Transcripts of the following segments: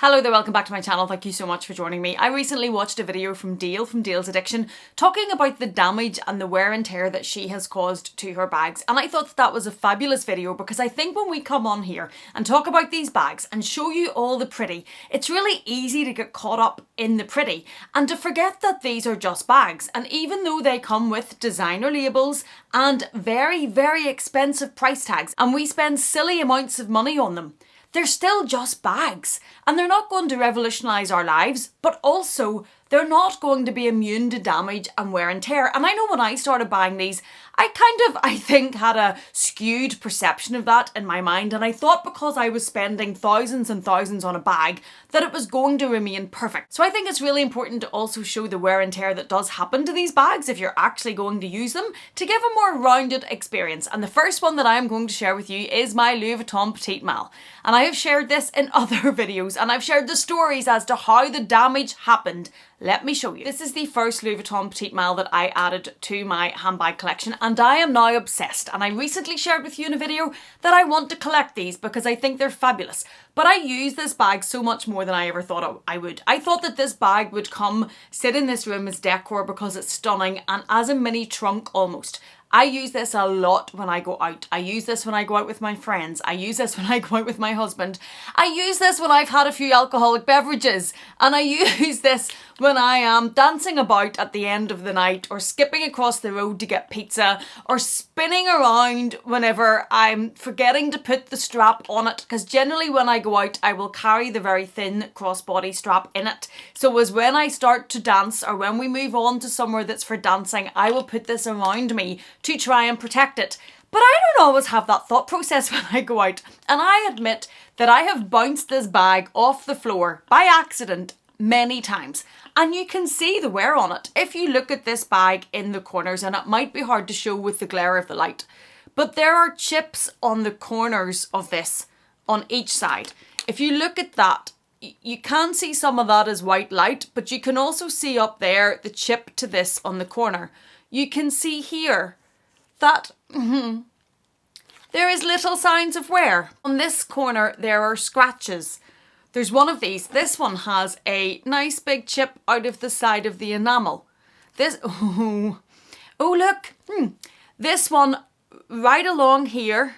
Hello there, welcome back to my channel. Thank you so much for joining me. I recently watched a video from Dayle from Dayle's Addiction talking about the damage and the wear and tear that she has caused to her bags, and I thought that was a fabulous video because I think when we come on here and talk about these bags and show you all the pretty, it's really easy to get caught up in the pretty and to forget that these are just bags. And even though they come with designer labels and very, very expensive price tags and we spend silly amounts of money on them, they're still just bags, and they're not going to revolutionise our lives, but also they're not going to be immune to damage and wear and tear. And I know when I started buying these, I think had a skewed perception of that in my mind, and I thought because I was spending thousands and thousands on a bag that it was going to remain perfect. So I think it's really important to also show the wear and tear that does happen to these bags if you're actually going to use them to give a more rounded experience. And the first one that I am going to share with you is my Louis Vuitton Petite Malle. And I have shared this in other videos, and I've shared the stories as to how the damage happened. Let me show you. This is the first Louis Vuitton Petite Malle that I added to my handbag collection, and I am now obsessed. And I recently shared with you in a video that I want to collect these because I think they're fabulous. But I use this bag so much more than I ever thought I would. I thought that this bag would come sit in this room as decor because it's stunning and as a mini trunk almost. I use this a lot when I go out. I use this when I go out with my friends. I use this when I go out with my husband. I use this when I've had a few alcoholic beverages. And I use this when I am dancing about at the end of the night, or skipping across the road to get pizza, or spinning around whenever I'm forgetting to put the strap on it. Because generally when I go out, I will carry the very thin crossbody strap in it. So as when I start to dance, or when we move on to somewhere that's for dancing, I will put this around me to try and protect it. But I don't always have that thought process when I go out. And I admit that I have bounced this bag off the floor by accident many times. And you can see the wear on it if you look at this bag in the corners, and it might be hard to show with the glare of the light. But there are chips on the corners of this on each side. If you look at that, you can see some of that as white light, but you can also see up there the chip to this on the corner. You can see here that there is little signs of wear. On this corner there are scratches. There's one of these. This one has a nice big chip out of the side of the enamel. This, oh look, this one right along here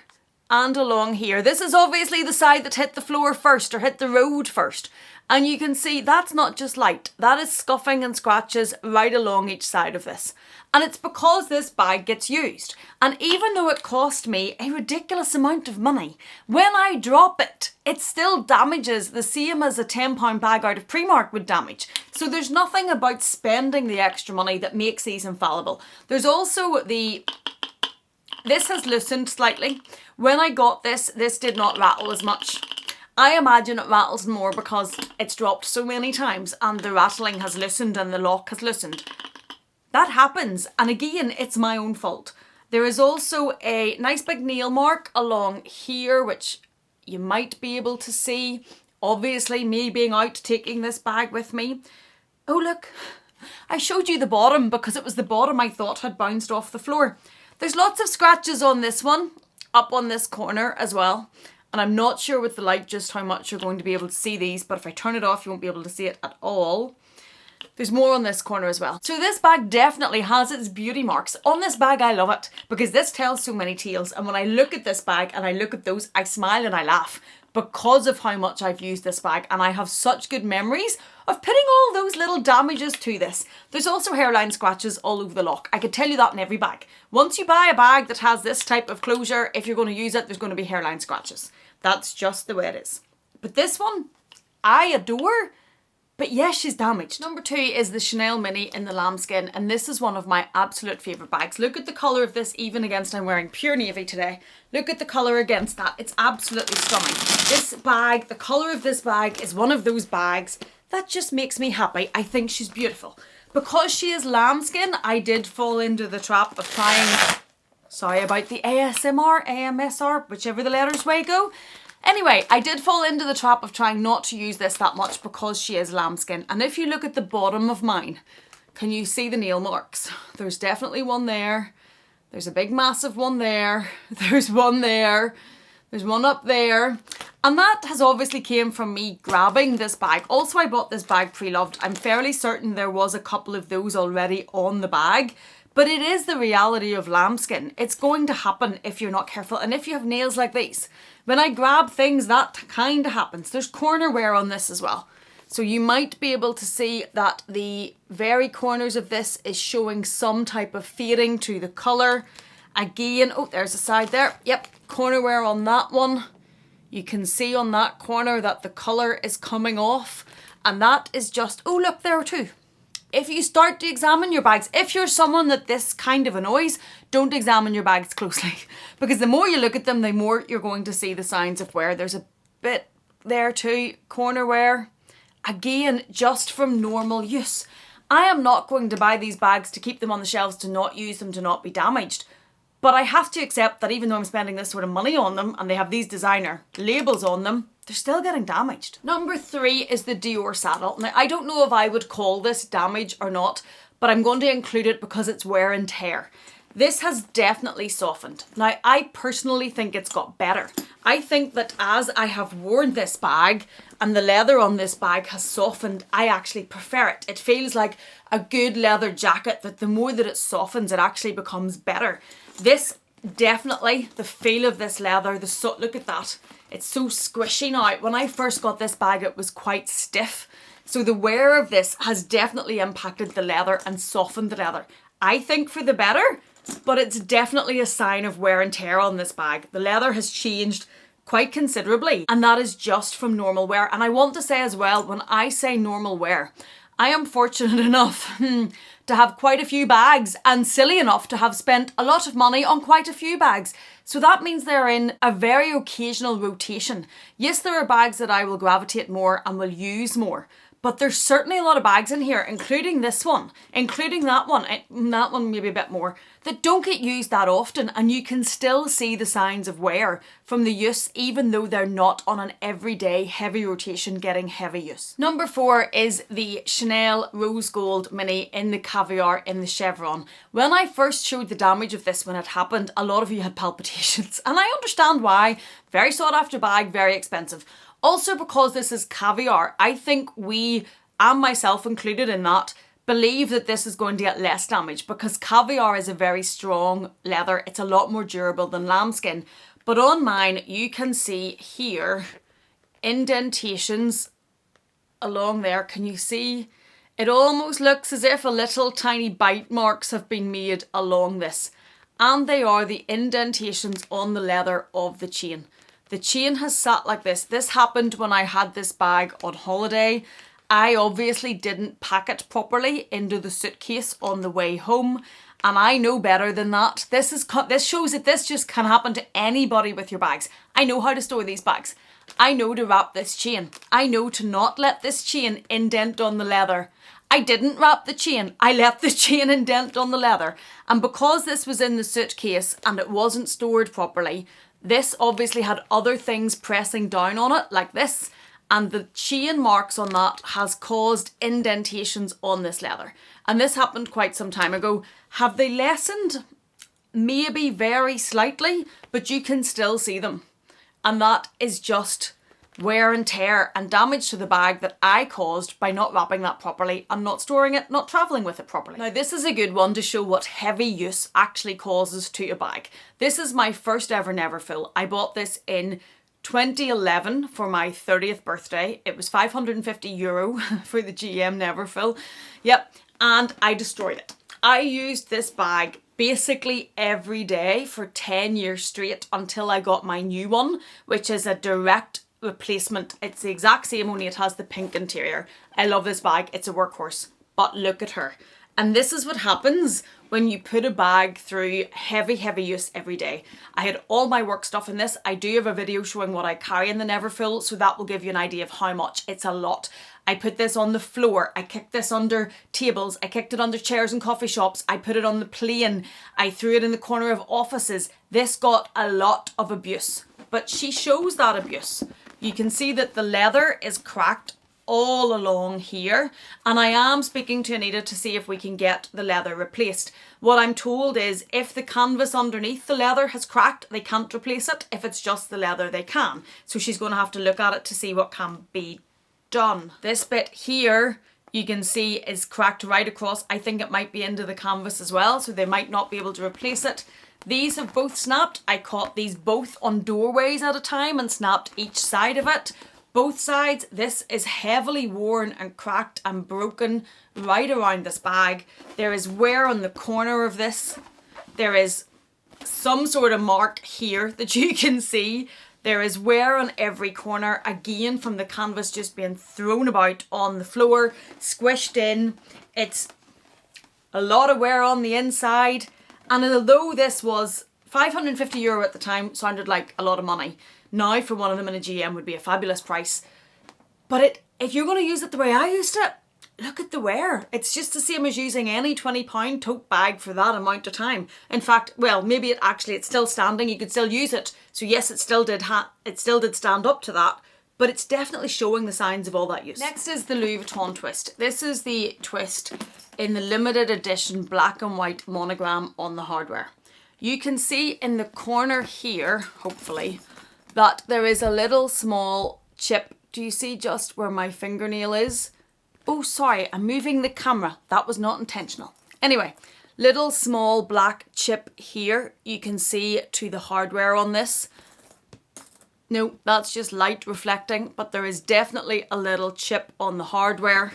and along here. This is obviously the side that hit the floor first, or hit the road first. And you can see that's not just light, that is scuffing and scratches right along each side of this. And it's because this bag gets used. And even though it cost me a ridiculous amount of money, when I drop it, it still damages the same as a £10 bag out of Primark would damage. So there's nothing about spending the extra money that makes these infallible. There's also this has loosened slightly. When I got this did not rattle as much. I imagine it rattles more because it's dropped so many times and the rattling has loosened and the lock has loosened. That happens, and again, it's my own fault. There is also a nice big nail mark along here, which you might be able to see. Obviously, me being out taking this bag with me. Oh look, I showed you the bottom because it was the bottom I thought had bounced off the floor. There's lots of scratches on this one, up on this corner as well. And I'm not sure with the light just how much you're going to be able to see these, but if I turn it off, you won't be able to see it at all. There's more on this corner as well. So this bag definitely has its beauty marks. On this bag, I love it because this tells so many tales. And when I look at this bag and I look at those, I smile and I laugh because of how much I've used this bag. And I have such good memories of putting all those little damages to this. There's also hairline scratches all over the lock. I could tell you that in every bag. Once you buy a bag that has this type of closure, if you're going to use it, there's going to be hairline scratches. That's just the way it is. But this one, I adore. But yes, she's damaged. Number 2 is the Chanel Mini in the lambskin, and this is one of my absolute favourite bags. Look at the colour of this, even against I'm wearing pure navy today. Look at the colour against that. It's absolutely stunning. This bag, the colour of this bag is one of those bags that just makes me happy. I think she's beautiful. Because she is lambskin, I did fall into the trap of trying, sorry about the ASMR, AMSR, whichever the letters way go. Anyway, I did fall into the trap of trying not to use this that much because she is lambskin. And if you look at the bottom of mine, can you see the nail marks? There's definitely one there. There's a big massive one there. There's one there. There's one up there. And that has obviously came from me grabbing this bag. Also, I bought this bag pre-loved. I'm fairly certain there was a couple of those already on the bag. But it is the reality of lambskin. It's going to happen if you're not careful. And if you have nails like these, when I grab things, that kind of happens. There's corner wear on this as well. So you might be able to see that the very corners of this is showing some type of fading to the colour. Again, oh, there's a side there. Yep, corner wear on that one. You can see on that corner that the colour is coming off. And that is just, oh look, there too. If you start to examine your bags, if you're someone that this kind of annoys, don't examine your bags closely. Because the more you look at them, the more you're going to see the signs of wear. There's a bit there too, corner wear. Again, just from normal use. I am not going to buy these bags to keep them on the shelves, to not use them, to not be damaged. But I have to accept that even though I'm spending this sort of money on them and they have these designer labels on them, they're still getting damaged. Number 3 is the Dior saddle. Now, I don't know if I would call this damage or not, but I'm going to include it because it's wear and tear. This has definitely softened. Now, I personally think it's got better. I think that as I have worn this bag and the leather on this bag has softened, I actually prefer it. It feels like a good leather jacket that the more that it softens, it actually becomes better. This definitely, the feel of this leather, look at that. It's so squishy now. When I first got this bag, it was quite stiff. So the wear of this has definitely impacted the leather and softened the leather. I think for the better, but it's definitely a sign of wear and tear on this bag. The leather has changed quite considerably, and that is just from normal wear. And I want to say as well, when I say normal wear, I am fortunate enough to have quite a few bags and silly enough to have spent a lot of money on quite a few bags. So that means they're in a very occasional rotation. Yes, there are bags that I will gravitate more and will use more, but there's certainly a lot of bags in here, including this one, including that one maybe a bit more, that don't get used that often, and you can still see the signs of wear from the use, even though they're not on an everyday heavy rotation getting heavy use. Number 4 is the Chanel Rose Gold Mini in the caviar in the chevron. When I first showed the damage of this when it happened, a lot of you had palpitations, and I understand why. Very sought after bag, very expensive. Also, because this is caviar, I think we, and myself included in that, believe that this is going to get less damage because caviar is a very strong leather. It's a lot more durable than lambskin. But on mine, you can see here indentations along there. Can you see? It almost looks as if a little tiny bite marks have been made along this. And they are the indentations on the leather of the chain. The chain has sat like this. This happened when I had this bag on holiday. I obviously didn't pack it properly into the suitcase on the way home, and I know better than that. This shows that this just can happen to anybody with your bags. I know how to store these bags. I know to wrap this chain. I know to not let this chain indent on the leather. I didn't wrap the chain. I let the chain indent on the leather. And because this was in the suitcase and it wasn't stored properly, this obviously had other things pressing down on it like this, and the chain marks on that has caused indentations on this leather. And this happened quite some time ago. Have they lessened? Maybe very slightly, but you can still see them. And that is just wear and tear and damage to the bag that I caused by not wrapping that properly and not storing it, not travelling with it properly. Now this is a good one to show what heavy use actually causes to a bag. This is my first ever Neverfull. I bought this in 2011 for my 30th birthday. It was €550 for the GM Neverfull. Yep, and I destroyed it. I used this bag basically every day for 10 years straight until I got my new one, which is a direct replacement. It's the exact same, only it has the pink interior. I love this bag. It's a workhorse. But look at her. And this is what happens when you put a bag through heavy use every day. I had all my work stuff in this. I do have a video showing what I carry in the Neverfull, so that will give you an idea of how much. It's a lot. I put this on the floor. I kicked this under tables. I kicked it under chairs in coffee shops. I put it on the plane. I threw it in the corner of offices. This got a lot of abuse, but she shows that abuse. You can see that the leather is cracked all along here, and I am speaking to Anita to see if we can get the leather replaced. What I'm told is if the canvas underneath the leather has cracked, they can't replace it. If it's just the leather, they can. So she's going to have to look at it to see what can be done. This bit here you can see is cracked right across. I think it might be into the canvas as well, so they might not be able to replace it. These have both snapped. I caught these both on doorways at a time and snapped each side of it. Both sides. This is heavily worn and cracked and broken right around this bag. There is wear on the corner of this. There is some sort of mark here that you can see. There is wear on every corner, again from the canvas just being thrown about on the floor, squished in. It's a lot of wear on the inside. And although this was €550 at the time, sounded like a lot of money. Now for one of them in a GM would be a fabulous price. But if you're going to use it the way I used it, look at the wear. It's just the same as using any £20 tote bag for that amount of time. In fact, well, maybe it's still standing. You could still use it. So yes, it still did stand up to that, but it's definitely showing the signs of all that use. Next is the Louis Vuitton twist. This is the twist in the limited edition black and white monogram on the hardware. You can see in the corner here, hopefully, that there is a little small chip. Do you see just where my fingernail is? Oh, sorry, I'm moving the camera. That was not intentional. Anyway, little small black chip here. You can see to the hardware on this. No, that's just light reflecting, but there is definitely a little chip on the hardware.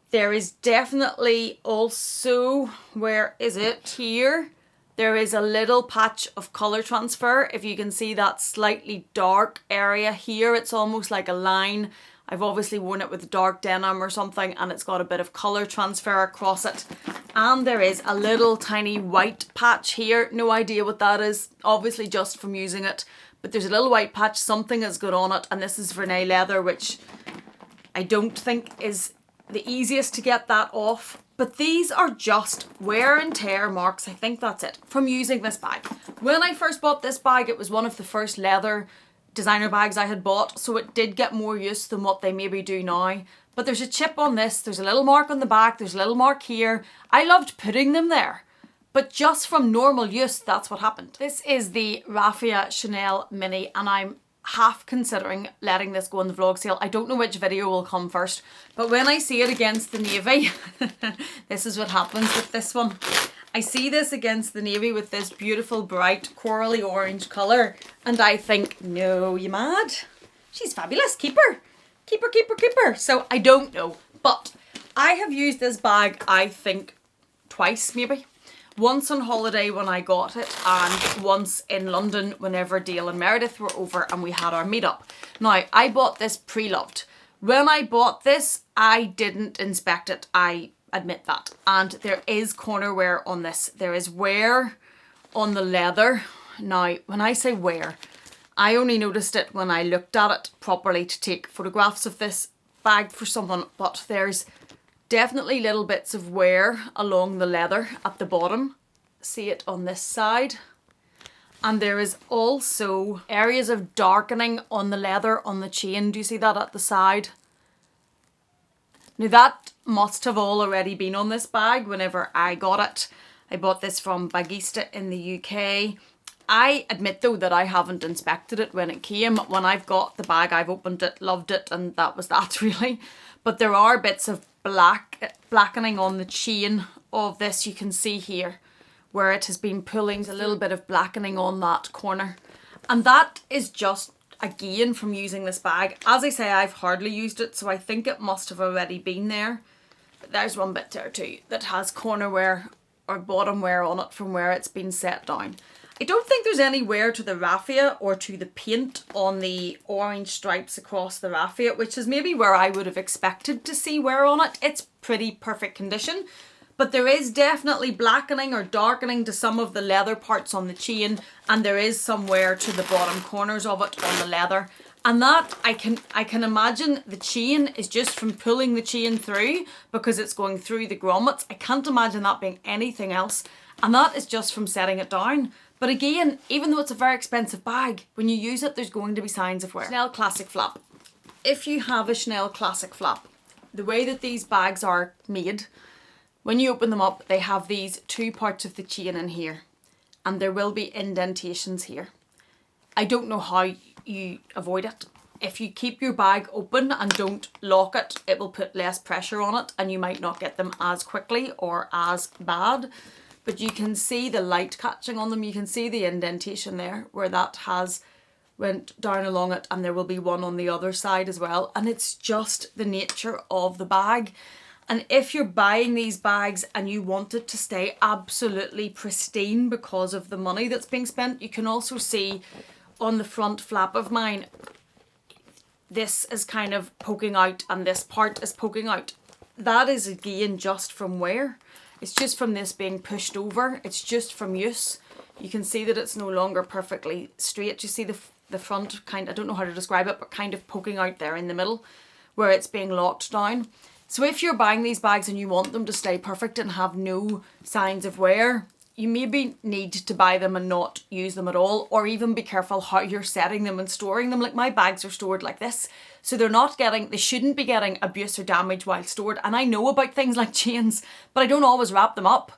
There is definitely also, where is it? Here. There is a little patch of colour transfer. If you can see that slightly dark area here, it's almost like a line. I've obviously worn it with dark denim or something, and it's got a bit of colour transfer across it. And there is a little tiny white patch here. No idea what that is, obviously just from using it. But there's a little white patch, something has got on it, and this is Vernay leather, which I don't think is the easiest to get that off. But these are just wear and tear marks, I think that's it, from using this bag. When I first bought this bag, it was one of the first leather designer bags I had bought, so it did get more use than what they maybe do now. But there's a chip on this, there's a little mark on the back, there's a little mark here. I loved putting them there, but just from normal use, that's what happened. This is the Raffia Chanel Mini, and I'm half considering letting this go on the vlog sale. I don't know which video will come first, but when I see it against the navy, this is what happens with this one. I see this against the navy with this beautiful bright corally orange colour, and I think, no, you mad? She's fabulous, keep her. Keep her, keep her, keep her. So I don't know, but I have used this bag, I think, twice maybe. Once on holiday when I got it, and once in London whenever Dayle and Meredith were over and we had our meetup. Now, I bought this Preloved. When I bought this, I didn't inspect it, I admit that. And there is corner wear on this. There is wear on the leather. Now, when I say wear, I only noticed it when I looked at it properly to take photographs of this bag for someone, but there's definitely little bits of wear along the leather at the bottom. See it on this side. And there is also areas of darkening on the leather on the chain. Do you see that at the side? Now that must have all already been on this bag whenever I got it. I bought this from Bagista in the UK. I admit though that I haven't inspected it when it came. When I've got the bag, I've opened it, loved it, and that was that really. But there are bits of blackening on the chain of this. You can see here where it has been pulling. There's a little bit of blackening on that corner. And that is just, again, from using this bag. As I say, I've hardly used it, so I think it must have already been there. But there's one bit there too that has corner wear or bottom wear on it from where it's been set down. I don't think there's any wear to the raffia or to the paint on the orange stripes across the raffia, which is maybe where I would have expected to see wear on it. It's pretty perfect condition, but there is definitely blackening or darkening to some of the leather parts on the chain, and there is some wear to the bottom corners of it on the leather. And that, I can imagine the chain is just from pulling the chain through because it's going through the grommets. I can't imagine that being anything else. And that is just from setting it down. But again, even though it's a very expensive bag, when you use it, there's going to be signs of wear. Chanel Classic Flap. if you have a Chanel Classic flap, the way that these bags are made, when you open them up, they have these two parts of the chain in here, and there will be indentations here. I don't know how you avoid it. If you keep your bag open and don't lock it, it will put less pressure on it and you might not get them as quickly or as bad. But you can see the light catching on them. You can see the indentation there where that has went down along it, and there will be one on the other side as well. And it's just the nature of the bag. And if you're buying these bags and you want it to stay absolutely pristine because of the money that's being spent, you can also see on the front flap of mine, this is kind of poking out and this part is poking out. That is again just from wear. It's just from this being pushed over. It's just from use. You can see that it's no longer perfectly straight. You see the front kind, I don't know how to describe it, but kind of poking out there in the middle where it's being locked down. So if you're buying these bags and you want them to stay perfect and have no signs of wear, you maybe need to buy them and not use them at all, or even be careful how you're setting them and storing them. Like my bags are stored like this, so they shouldn't be getting abuse or damage while stored. And I know about things like chains, but I don't always wrap them up.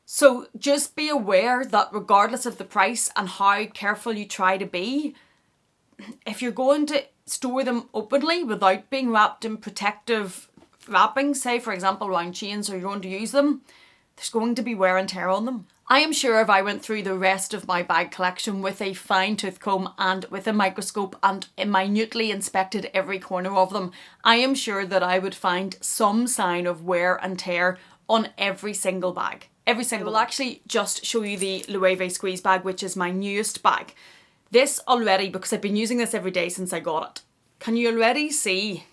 So just be aware that regardless of the price and how careful you try to be, if you're going to store them openly without being wrapped in protective wrapping, say for example around chains, or you're going to use them, there's going to be wear and tear on them. I am sure if I went through the rest of my bag collection with a fine tooth comb and with a microscope and minutely inspected every corner of them, I am sure that I would find some sign of wear and tear on every single bag. Every single. I will actually just show you the Louis Vuitton squeeze bag, which is my newest bag. This already, because I've been using this every day since I got it. Can you already see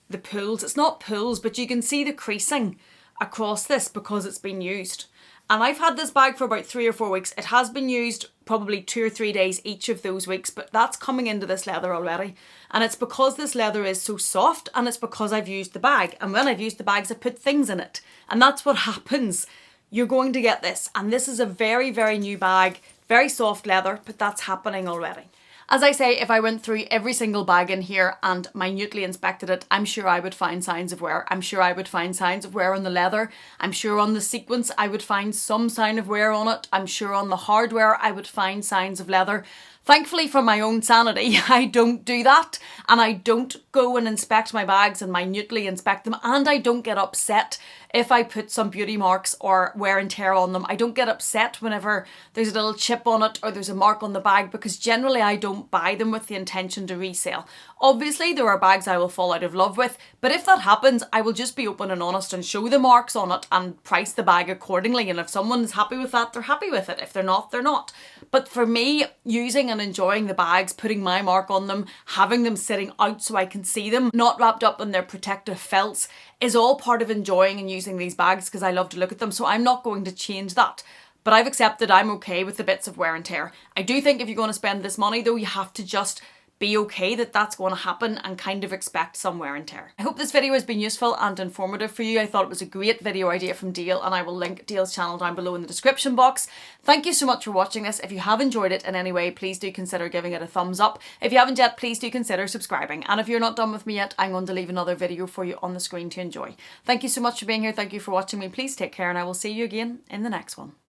the pulls? It's not pulls, but you can see the creasing across this because it's been used. And I've had this bag for about 3 or 4 weeks. It has been used probably 2 or 3 days each of those weeks, but that's coming into this leather already. And it's because this leather is so soft, and it's because I've used the bag. And when I've used the bags, I put things in it. And that's what happens. You're going to get this. And this is a very, very new bag, very soft leather, but that's happening already. As I say, if I went through every single bag in here and minutely inspected it, I'm sure I would find signs of wear. I'm sure I would find signs of wear on the leather. I'm sure on the sequins I would find some sign of wear on it. I'm sure on the hardware I would find signs of leather. Thankfully, for my own sanity, I don't do that, and I don't go and inspect my bags and minutely inspect them, and I don't get upset if I put some beauty marks or wear and tear on them. I don't get upset whenever there's a little chip on it or there's a mark on the bag, because generally I don't buy them with the intention to resell. Obviously, there are bags I will fall out of love with, but if that happens, I will just be open and honest and show the marks on it and price the bag accordingly. And if someone's happy with that, they're happy with it. If they're not, they're not. But for me, using and enjoying the bags, putting my mark on them, having them sitting out so I can see them, not wrapped up in their protective felts, is all part of enjoying and using these bags because I love to look at them. So I'm not going to change that. But I've accepted I'm okay with the bits of wear and tear. I do think if you're going to spend this money though, you have to just be okay that that's going to happen and kind of expect some wear and tear. I hope this video has been useful and informative for you. I thought it was a great video idea from Dayle, and I will link Dayle's channel down below in the description box. Thank you so much for watching this. If you have enjoyed it in any way, please do consider giving it a thumbs up. If you haven't yet, please do consider subscribing. And if you're not done with me yet, I'm going to leave another video for you on the screen to enjoy. Thank you so much for being here. Thank you for watching me. Please take care, and I will see you again in the next one.